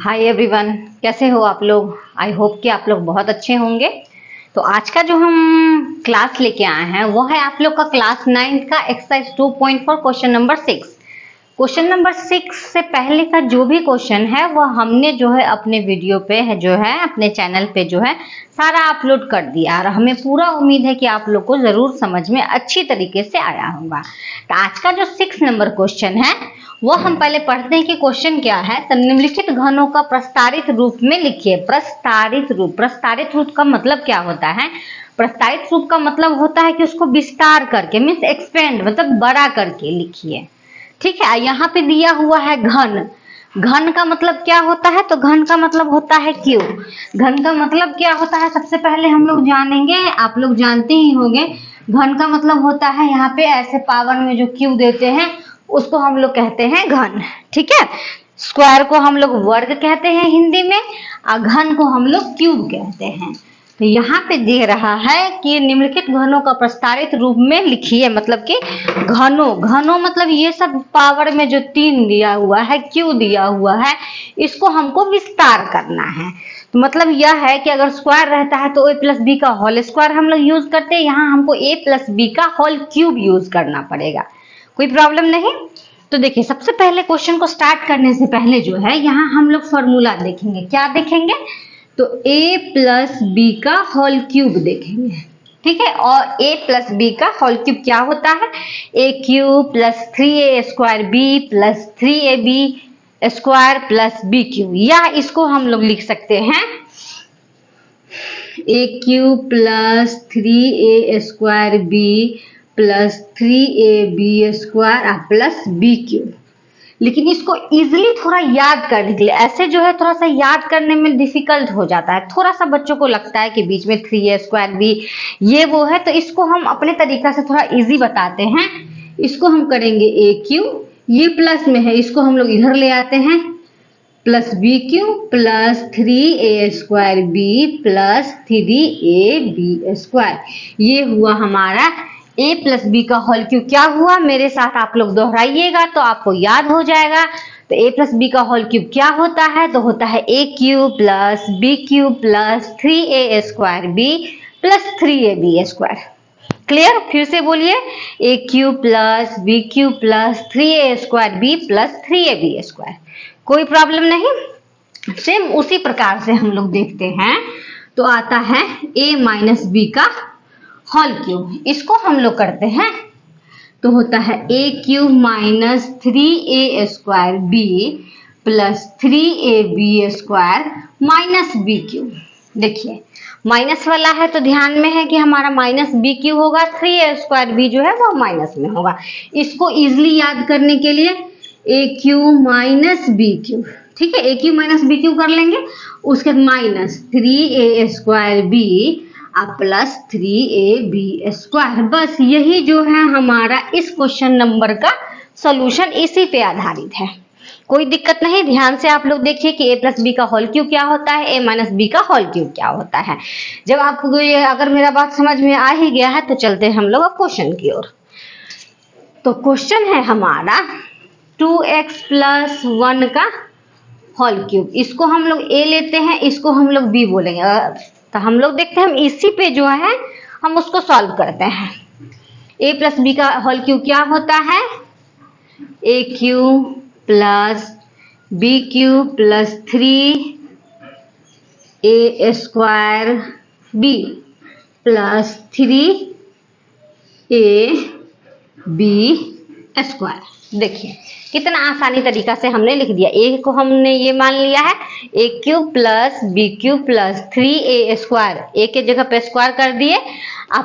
Hi everyone, कैसे हो आप लोग। आई होप कि आप लोग बहुत अच्छे होंगे। तो आज का जो हम क्लास लेके आए हैं वो है आप लोग का क्लास 9 का exercise 2.4 question number 6। Question number 6 से पहले का जो भी क्वेश्चन है वो हमने जो है अपने वीडियो पे है जो है अपने चैनल पे जो है सारा अपलोड कर दिया और हमें पूरा उम्मीद है कि आप लोग को जरूर समझ में अच्छी तरीके से आया होगा। तो आज का जो 6 नंबर क्वेश्चन है वो हम पहले पढ़ते हैं कि क्वेश्चन क्या है। तो निम्नलिखित घनों का प्रस्तारित रूप में लिखिए। प्रस्तारित रूप का मतलब क्या होता है। प्रस्तारित रूप का मतलब होता है कि उसको विस्तार करके मीन्स एक्सपेंड मतलब बड़ा करके लिखिए। ठीक है, यहाँ पे दिया हुआ है घन। घन का मतलब क्या होता है, तो घन का मतलब होता है क्यू। घन का मतलब क्या होता है, सबसे पहले हम लोग जानेंगे, आप लोग जानते ही होंगे। घन का मतलब होता है यहाँ पे ऐसे पावर में जो क्यू देते हैं उसको हम लोग कहते हैं घन। ठीक है, स्क्वायर को हम लोग वर्ग कहते हैं हिंदी में और घन को हम लोग क्यूब कहते हैं। तो यहाँ पे दे रहा है कि निम्नलिखित घनों का प्रस्तारित रूप में लिखिए, मतलब कि घनों मतलब ये सब पावर में जो 3 दिया हुआ है, क्यू दिया हुआ है, इसको हमको विस्तार करना है। तो मतलब यह है कि अगर स्क्वायर रहता है तो a प्लस बी का होल स्क्वायर हम लोग यूज करते हैं, यहाँ हमको a प्लस बी का होल क्यूब यूज करना पड़ेगा। कोई प्रॉब्लम नहीं। तो देखिए, सबसे पहले क्वेश्चन को स्टार्ट करने से पहले जो है यहाँ हम लोग फॉर्मूला देखेंगे। क्या देखेंगे, तो a प्लस बी का होल क्यूब देखेंगे। ठीक है, और a प्लस बी का होल क्यूब क्या होता है, a cube plus 3a square B plus 3ab square plus B cube, या इसको हम लोग लिख सकते हैं a cube plus 3a square B plus 3ab square plus B cube. लेकिन इसको इजीली थोड़ा याद करने के लिए, ऐसे जो है थोड़ा सा याद करने में डिफिकल्ट हो जाता है, थोड़ा सा बच्चों को लगता है कि बीच में 3a स्क्वायर बी ये वो है, तो इसको हम अपने तरीका से थोड़ा इजी बताते हैं। इसको हम करेंगे a क्यूब, ये प्लस में है, इसको हम लोग इधर ले आते हैं, plus B cube plus 3a square B plus 3ab square. ये हुआ हमारा a प्लस बी का होल क्यूब। क्या हुआ, मेरे साथ आप लोग दोहराइएगा तो आपको याद हो जाएगा। तो a प्लस बी का होल क्यूब क्या होता है, तो होता है a cube plus B cube plus 3a square B plus 3ab square. Clear, फिर से बोलिए, a cube plus B cube plus 3a square B plus 3ab square. कोई प्रॉब्लम नहीं। सेम उसी प्रकार से हम लोग देखते हैं तो आता है a माइनस बी का होल क्यूब। इसको हम लोग करते हैं तो होता है a cube minus 3a square B plus 3ab square minus B cube. देखिए माइनस वाला है तो ध्यान में है कि हमारा माइनस बी क्यूब होगा, 3a स्क्वायर बी जो है वो माइनस में होगा। इसको इजिली याद करने के लिए a cube minus B cube, ठीक है, a cube minus B cube कर लेंगे, उसके बाद minus 3a square B plus 3ab square. बस यही जो है हमारा इस क्वेश्चन नंबर का सॉल्यूशन इसी पे आधारित है। कोई दिक्कत नहीं, ध्यान से आप लोग देखिए कि a प्लस बी का होल क्यूब क्या होता है, a माइनस बी का होल क्यूब क्या होता है। जब आपको ये अगर मेरा बात समझ में आ ही गया है तो चलते हैं हम लोग अब क्वेश्चन की ओर। तो क्वेश्चन है हमारा 2x प्लस 1 का होल क्यूब। इसको हम लोग a लेते हैं, इसको हम लोग b बोलेंगे। तो हम लोग देखते हैं हम इसी पे जो है हम उसको सॉल्व करते हैं। a प्लस बी का होल क्यूब क्या होता है, a cube plus B cube plus 3a square B plus 3ab square. देखिए कितना आसानी तरीका से हमने लिख दिया। a को हमने ये मान लिया है a cube plus B cube plus 3a square, a के जगह पे स्क्वायर कर दिए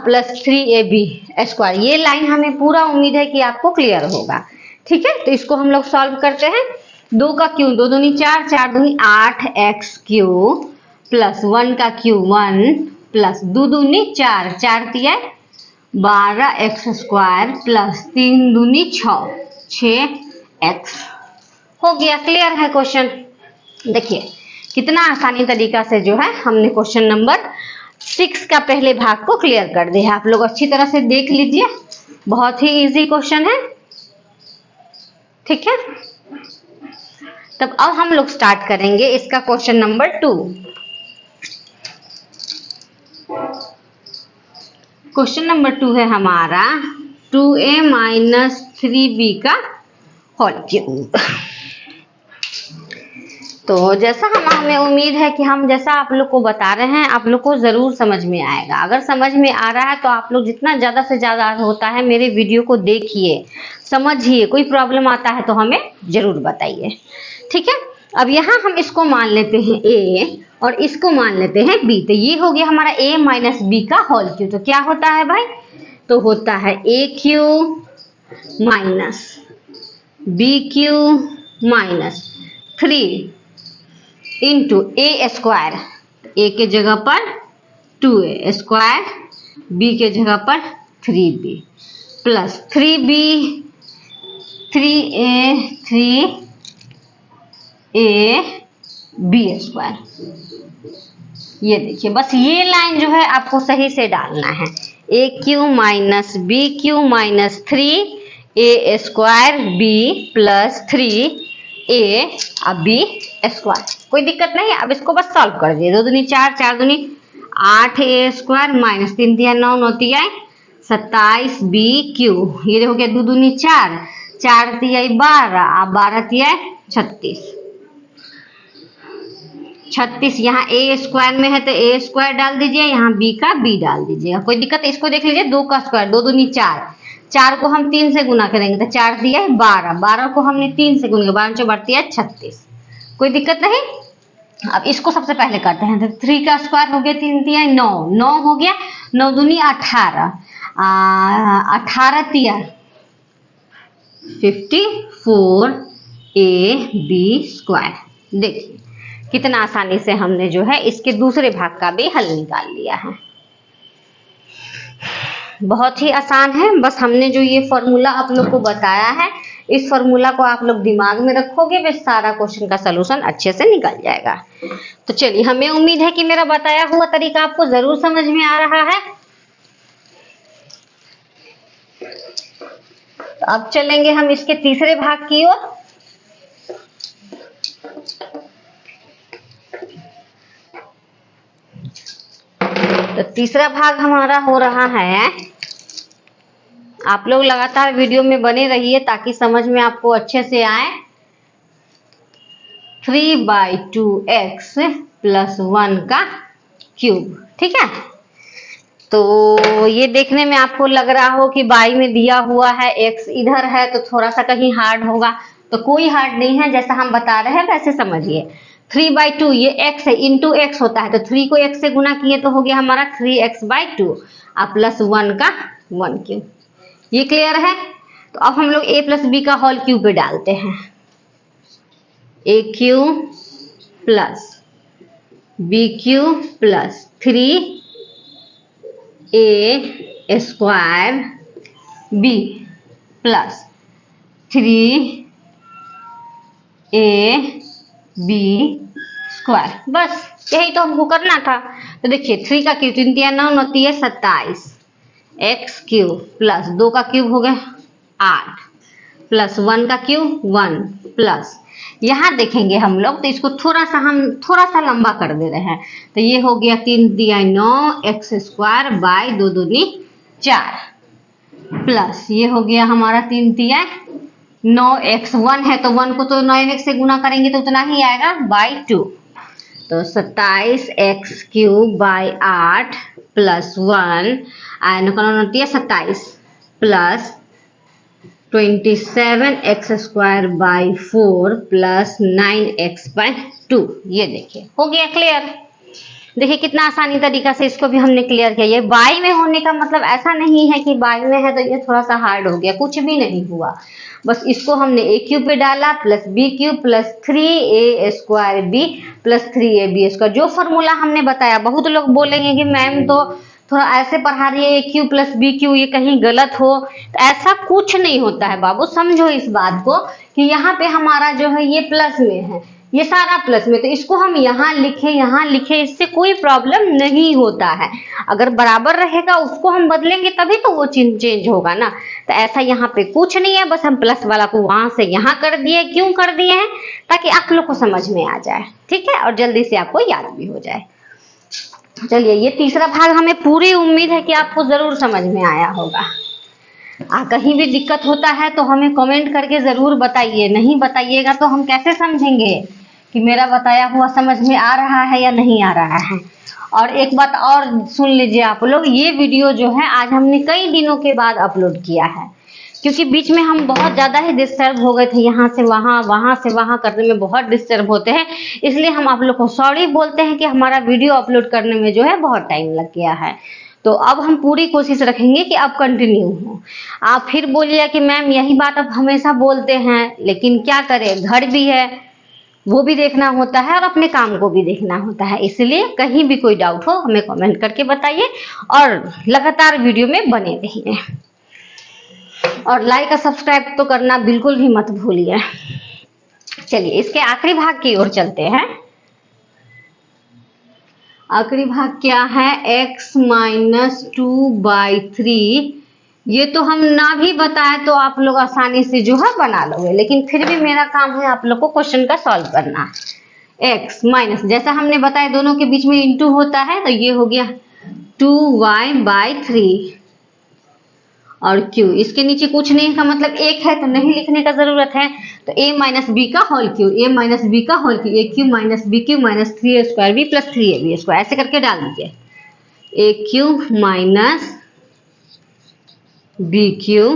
प्लस 3ab स्क्वायर। ये लाइन हमें पूरा उम्मीद है कि आपको क्लियर होगा। ठीक है, तो इसको हम लोग सॉल्व करते हैं। 2 का क्यूब 2 दूनी 4, 4 दूनी 8x क्यूब प्लस 1 का क्यूब 1 प्लस 2 दूनी 4, 4 दिया 12x स्क्वायर प्लस 3 दूनी 6x हो गया। क्लियर है क्वेश्चन। देखिए कितना आसानी तरीका से जो है हमने क्वेश्चन नंबर 6 का पहले भाग को क्लियर कर दिया। आप लोग अच्छी तरह से देख लीजिए, बहुत ही इजी क्वेश्चन है। ठीक है, तब अब हम लोग स्टार्ट करेंगे इसका क्वेश्चन नंबर 2। क्वेश्चन नंबर 2 है हमारा 2a माइनस 3b का होल क्यूब। तो जैसा हमें उम्मीद है कि हम जैसा आप लोग को बता रहे हैं आप लोग को जरूर समझ में आएगा। अगर समझ में आ रहा है तो आप लोग जितना ज्यादा से ज्यादा होता है मेरे वीडियो को देखिए, समझिए। कोई प्रॉब्लम आता है तो हमें जरूर बताइए, ठीक है। अब यहाँ हम इसको मान लेते हैं a और इसको मान लेते हैं b। तो ये हो गया हमारा a माइनस b का होल क्यूब। तो क्या होता है भाई, तो होता है a cube minus b cube minus 3 into A square, A के जगह पर 2a स्क्वायर, b के जगह पर 3b plus 3b 3a b square. ये देखिए, बस ये लाइन जो है आपको सही से डालना है। a cube minus b Q minus 3a square b plus 3a अब b स्क्वायर। कोई दिक्कत नहीं है। अब इसको बस सॉल्व कर दिए। 2 दूनी 4, 4 दूनी 8a स्क्वायर माइनस 3 तिया 9, 9 तिया 27 b क्यू। ये हो गया 2 दूनी 4, 4 तिया 12, अब 12 तिया 36। 36 यहाँ a स्क्वायर में है तो a स्क्वायर डाल दीजिए, यहाँ b का b डाल दीजिएगा। कोई दिक्कत है। इसको देख लीजिए, 2 का स्क्वायर 2 दूनी 4, 4 को हम 3 से गुना करेंगे तो 4 दिया है 12, 12 को हमने 3 से गुना, 12 से बढ़ती है 36। कोई दिक्कत नहीं। अब इसको सबसे पहले करते हैं। तो 3 का स्क्वायर हो गया 3 तिया 9, 9 हो गया 9 दूनी 18, 18 तिया 54 a b स्क्वायर। देखिए कितना आसानी से हमने जो है इसके दूसरे भाग का भी हल निकाल लिया है। बहुत ही आसान है। बस हमने जो ये फॉर्मूला आप लोग को बताया है, इस फॉर्मूला को आप लोग दिमाग में रखोगे, बस सारा क्वेश्चन का सलूशन अच्छे से निकल जाएगा। तो चलिए, हमें उम्मीद है कि मेरा बताया हुआ तरीका आपको जरूर समझ में आ रहा है। तो अब चलेंगे हम इसके तीसरे भाग की ओर। तो तीसरा भाग हमारा हो रहा है, आप लोग लगातार वीडियो में बने रहिए ताकि समझ में आपको अच्छे से आए। 3/2x प्लस 1 का क्यूब, ठीक है। तो ये देखने में आपको लग रहा हो कि बाई में दिया हुआ है, x इधर है तो थोड़ा सा कहीं हार्ड होगा, तो कोई हार्ड नहीं है। जैसा हम बता रहे हैं वैसे समझिए। 3/2 ये x है, इंटू x होता है, तो 3 को x से गुना किए तो हो गया हमारा 3x/2 और प्लस 1 का 1 क्यूब। ये क्लियर है। तो अब हम लोग a प्लस b का होल क्यूब पे डालते हैं। a cube plus b cube plus 3a square b plus 3a b square. बस यही तो हमको करना था। तो देखिए 3 का क्यूब 3 तिया 9, 9 तिया 27 x क्यूब प्लस 2 का क्यूब हो गया 8 प्लस 1 का क्यूब 1 प्लस, यहाँ देखेंगे हम लोग तो इसको थोड़ा सा लंबा कर दे रहे हैं। तो ये हो गया 3 तिया 9 x स्क्वायर बाय 2 दूनी 4 प्लस ये हो गया हमारा 3 तिया 9x, 1 है तो 1 को तो 9x से गुना करेंगे तो उतना ही आएगा बाय 2। तो 27x cube by 8 plus 1 27 plus 27x square by 4 plus 9x/2। ये देखिए हो गया क्लियर। देखिए कितना आसानी तरीका से इसको भी हमने क्लियर किया। ये बाई में होने का मतलब ऐसा नहीं है कि बाई में है तो ये थोड़ा सा हार्ड हो गया, कुछ भी नहीं हुआ। बस इसको हमने a क्यूब पे डाला plus b cube plus 3a square b plus 3ab square. जो फॉर्मूला हमने बताया, बहुत लोग बोलेंगे कि मैम तो थोड़ा ऐसे पढ़ा रही है a cube plus b cube, ये कहीं गलत हो। तो ऐसा कुछ नहीं होता है बाबू, समझो इस बात को कि यहाँ पे हमारा जो है ये प्लस में है, ये सारा प्लस में, तो इसको हम यहाँ लिखे, इससे कोई प्रॉब्लम नहीं होता है। अगर बराबर रहेगा उसको हम बदलेंगे तभी तो वो चेंज होगा ना। तो ऐसा यहाँ पे कुछ नहीं है, बस हम प्लस वाला को वहां से यहाँ कर दिए। क्यों कर दिए हैं? ताकि आप लोग को समझ में आ जाए, ठीक है, और जल्दी से आपको याद भी हो जाए। चलिए, ये तीसरा भाग हमें पूरी उम्मीद है कि आपको जरूर समझ में आया होगा। कहीं भी दिक्कत होता है तो हमें कमेंट करके जरूर बताइए। नहीं बताइएगा तो हम कैसे समझेंगे कि मेरा बताया हुआ समझ में आ रहा है या नहीं आ रहा है। और एक बात और सुन लीजिए आप लोग, ये वीडियो जो है आज हमने कई दिनों के बाद अपलोड किया है, क्योंकि बीच में हम बहुत ज़्यादा ही डिस्टर्ब हो गए थे। यहाँ से वहाँ, वहाँ से वहाँ करने में बहुत डिस्टर्ब होते हैं, इसलिए हम आप लोग को सॉरी बोलते हैं कि हमारा वीडियो अपलोड करने में जो है बहुत टाइम लग गया है। तो अब हम पूरी कोशिश रखेंगे कि अब कंटिन्यू हो। आप फिर बोलिए कि मैम यही बात आप हमेशा बोलते हैं, लेकिन क्या करें, घर भी है, वो भी देखना होता है और अपने काम को भी देखना होता है। इसलिए कहीं भी कोई डाउट हो हमें कमेंट करके बताइए और लगातार वीडियो में बने रहिए। और लाइक और सब्सक्राइब तो करना बिल्कुल भी मत भूलिए। चलिए, इसके आखिरी भाग की ओर चलते हैं। आखिरी भाग क्या है? x minus 2/3। ये तो हम ना भी बताए तो आप लोग आसानी से जो है बना लोगे, लेकिन फिर भी मेरा काम है आप लोग को क्वेश्चन का सॉल्व करना। x माइनस, जैसा हमने बताया दोनों के बीच में इंटू होता है, तो ये हो गया 2y/3 और q। इसके नीचे कुछ नहीं का मतलब एक है तो नहीं लिखने का जरूरत है, तो a माइनस बी का whole cube, a minus B का whole cube, a cube minus B cube minus 3a² plus 3ab², ऐसे करके डाल दीजिए। a cube minus B cube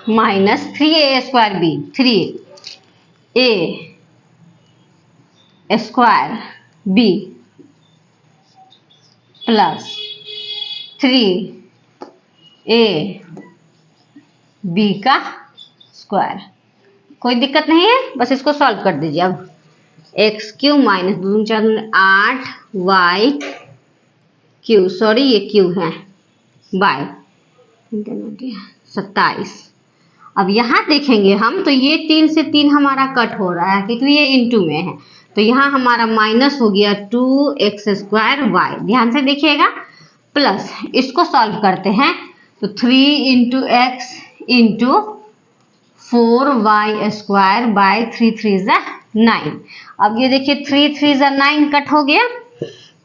minus 3a²b, 3a² plus 3ab²। कोई दिक्कत नहीं है, बस इसको सॉल्व कर दीजिए। अब x³ माइनस 2 4 8y³, सॉरी ये क्यू है, बाय 27। अब यहाँ देखेंगे हम तो ये 3 से 3 हमारा कट हो रहा है क्योंकि ये इंटू में है, तो यहाँ हमारा माइनस हो गया 2x² ध्यान से देखिएगा, प्लस इसको सॉल्व करते हैं तो 3 into x into 4y² bye 3 3 9। अब ये देखिए 3 3 9 कट हो गया,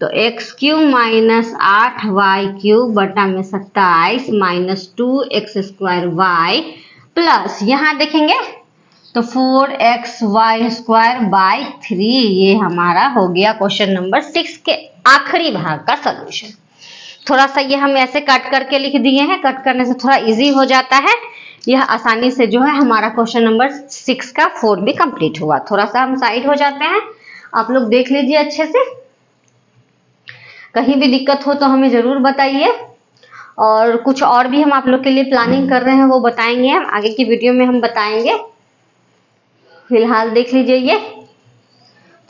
तो x³ माइनस 8y³ बटा में 27 माइनस 2x² प्लस यहाँ देखेंगे तो 4xy² बाय 3। ये हमारा हो गया क्वेश्चन नंबर 6 के आखिरी भाग का सलूशन। थोड़ा सा ये हम ऐसे कट करके लिख दिए हैं, कट करने से थोड़ा इजी हो जाता है। यह आसानी से जो है हमारा क्वेश्चन नंबर 6 का 4 भी कंप्लीट हुआ। थोड़ा सा हम साइड हो जाते हैं, आप लोग देख लीजिए अच्छे से। कहीं भी दिक्कत हो तो हमें जरूर बताइए, और कुछ और भी हम आप लोग के लिए प्लानिंग कर रहे हैं वो बताएंगे, हम आगे की वीडियो में हम बताएंगे। फिलहाल देख लीजिए ये।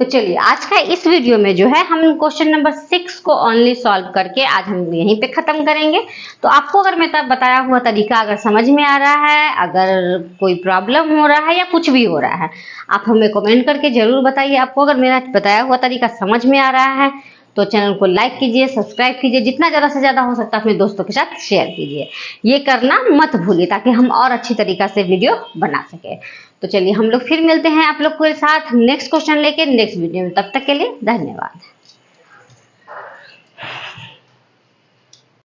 तो चलिए, आज का इस वीडियो में जो है हम क्वेश्चन नंबर 6 को ओनली सॉल्व करके आज हम यहीं पे खत्म करेंगे। तो आपको अगर मेरा बताया हुआ तरीका अगर समझ में आ रहा है, अगर कोई प्रॉब्लम हो रहा है या कुछ भी हो रहा है, आप हमें कमेंट करके जरूर बताइए। आपको अगर मेरा बताया हुआ तरीका समझ में आ रहा है तो चैनल को लाइक कीजिए, सब्सक्राइब कीजिए, जितना ज़्यादा से ज़्यादा हो सकता है अपने दोस्तों के साथ शेयर कीजिए। ये करना मत भूलिए ताकि हम और अच्छी तरीका से वीडियो बना सके। तो चलिए, हम लोग फिर मिलते हैं आप लोग के साथ नेक्स्ट क्वेश्चन लेके नेक्स्ट वीडियो में। तब तक के लिए धन्यवाद।